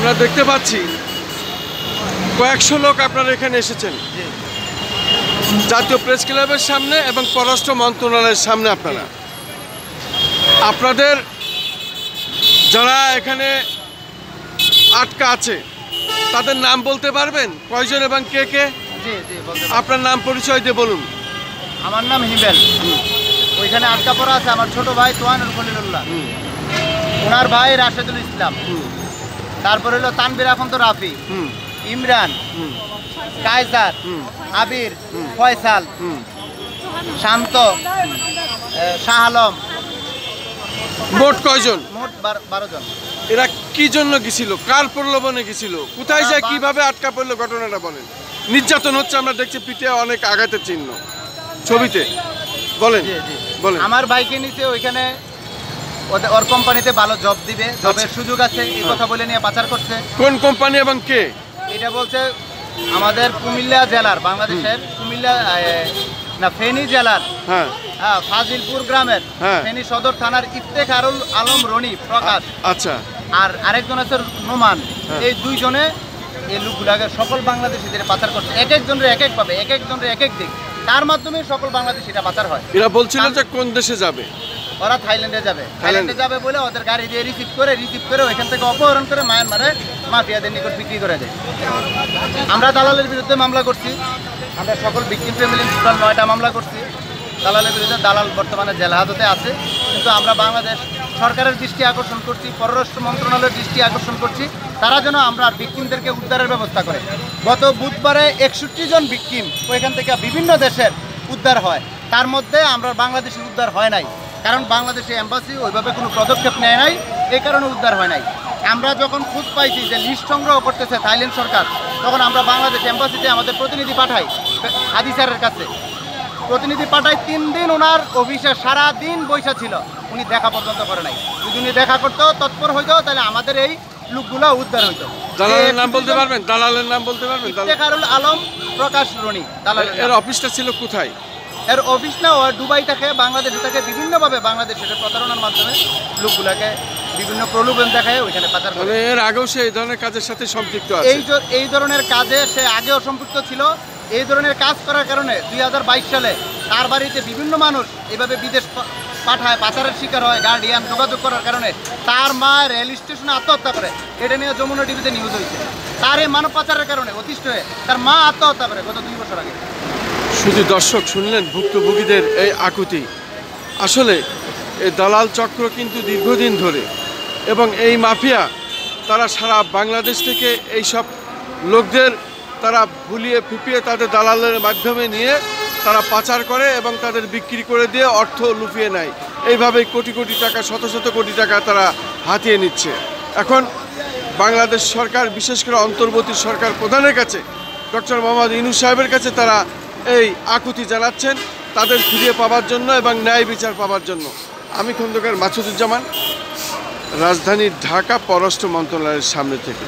আমরা দেখতে পাচ্ছি কয়েকশো লোক আপনারা এখানে এসেছেন জাতীয় প্রেস ক্লাবের সামনে এবং পররাষ্ট্র মন্ত্রণালয়ের সামনে। আপনাদের যারা এখানে আটকা আছে তাদের নাম বলতে পারবেন কয়জন এবং কে কে? আপনার নাম পরিচয় দিয়ে বলুন। আমার নাম হিমেল। ওইখানে আটকা পড়া আছে আমার ছোট ভাই তোয়ানুল খলিলুল্লাহ, ওনার ভাই রাশেদুল ইসলাম, তারপরে হলো তানবির আফন্ত রাফি, ইমরান, কায়সার, আবির, ফয়সাল, শান্ত, শাহ আলম। মোট কয়জন? মোট 12 জন। এরা কি জন্য গেছিল, কার প্রলোভনে গেছিল, কোথায় যায়, কিভাবে আটকা পড়লো ঘটনাটা বলেন। নির্যাতন হচ্ছে আমরা দেখছি, পিঠে অনেক আঘাতের চিহ্ন ছবিতে। বলেন বলেন। আমার বাইকে নিচে ওইখানে ওর কোম্পানিতে ভালো জব দিবে, জবের সুযোগ আছে এই কথা বলে নিয়ে পাচার করছে। কোন কোম্পানি এবং কে? এটা বলছে আমাদের কুমিল্লা জেলার, বাংলাদেশের কুমিল্লা না ফেনী জেলার ফাজিলপুর গ্রামের ফেনী সদর থানার ইফতেখারুল আলম রনি প্রকাশ। আচ্ছা। আর আরেকজন আছে নোমান। এই দুইজনে এই লোকগুলাকে সকল বাংলাদেশিদের পাচার করছে, এক একজনের এক এক পাবে, এক একজনের এক এক দিক, তার মাধ্যমে সকল বাংলাদেশিরা পাচার হয়। এরা বলছিল যে কোন দেশে যাবে? ওরা থাইল্যান্ডে যাবে। থাইল্যান্ডে যাবে বলে ওদের গাড়ি দিয়ে রিসিভ করে ওইখান থেকে অপহরণ করে মায়ানমারে মাফিয়াদের নিকট বিক্রি করে দেয়। আমরা দালালের বিরুদ্ধে মামলা করছি, আমরা সকল ভিকটিম ফ্যামিলি টোটাল 9টা মামলা করছি দালালের বিরুদ্ধে। দালাল বর্তমানে জেল হাজতে আছে, কিন্তু আমরা বাংলাদেশ সরকারের দৃষ্টি আকর্ষণ করছি, পররাষ্ট্র মন্ত্রণালয়ের দৃষ্টি আকর্ষণ করছি, তারা যেন আমরা ভিকটিমদেরকে উদ্ধারের ব্যবস্থা করে। গত বুধবারে 61 জন ভিকটিম ওইখান থেকে বিভিন্ন দেশের উদ্ধার হয়, তার মধ্যে আমরা বাংলাদেশের উদ্ধার হয় নাই, কারণ বাংলাদেশে এম্বাসি ওইভাবে কোনো পদক্ষেপ নেয় নাই, এই কারণে উদ্ধার হয় নাই। আমরা যখন খোঁজ পাইছি যে লিস্ট সংগ্রহ করতেছে থাইল্যান্ড সরকার, তখন আমরা বাংলাদেশ এম্বাসিতে আমাদের প্রতিনিধি পাঠাই হাদি স্যারের কাছে। প্রতিনিধি পাঠাই 3 দিন ওনার অফিসে সারাদিন বৈশা ছিল, উনি দেখা পর্যন্ত করে নাই। যদি উনি দেখা করতো, তৎপর হইতো, তাহলে আমাদের এই লোকগুলো উদ্ধার হইতো। দালালের নাম বলতে পারবেন? দালালের নাম বলতে পারবেন? ইফতেখারুল আলম প্রকাশ রনি দালাল। এর অফিসটা ছিল কোথায়? এর অফিস না দুবাই থাকে, বাংলাদেশে থাকে, বিভিন্নভাবে বাংলাদেশের প্রতারণার মাধ্যমে লোকগুলাকে বিভিন্ন প্রলোভন দেখায় ওইখানে পাচার করে। এর আগেও সে এই ধরনের কাজের সাথে সম্পৃক্ত আছে? এই ধরনের কাজে সে আগেও সম্পৃক্ত ছিল। এই ধরনের কাজ করার কারণে 2022 সালে তার বাড়িতে বিভিন্ন মানুষ এভাবে বিদেশ পাঠায়, পাচারের শিকার হয়। গার্ডিয়ান যোগাযোগ করার কারণে তার মা রেল স্টেশনে আত্মহত্যা করে, এটা নিয়ে যমুনা টিভিতে নিউজ হয়েছে। তার এই মানব পাচারের কারণে অতিষ্ঠ হয়ে তার মা আত্মহত্যা করে গত 2 বছর আগে। শুধু দর্শক শুনলেন ভুক্তভোগীদের এই আকুতি। আসলে এই দালাল চক্র কিন্তু দীর্ঘদিন ধরে, এবং এই মাফিয়া তারা সারা বাংলাদেশ থেকে এই সব লোকদের তারা ভুলিয়ে ফিপিয়ে তাদের দালালের মাধ্যমে নিয়ে তারা পাচার করে এবং তাদের বিক্রি করে দিয়ে অর্থ লুফিয়ে নেয়। এইভাবেই কোটি কোটি টাকা, শত শত কোটি টাকা তারা হাতিয়ে নিচ্ছে। এখন বাংলাদেশ সরকার, বিশেষ করে অন্তর্বর্তী সরকার প্রধানের কাছে, ডক্টর মোহাম্মদ ইউনূস সাহেবের কাছে তারা এই আকুতি জানাচ্ছেন তাদের ফিরিয়ে পাওয়ার জন্য এবং ন্যায় বিচার পাওয়ার জন্য। আমি খন্দকার মাসুদুজ্জামান, রাজধানী ঢাকা, পররাষ্ট্র মন্ত্রণালয়ের সামনে থেকে।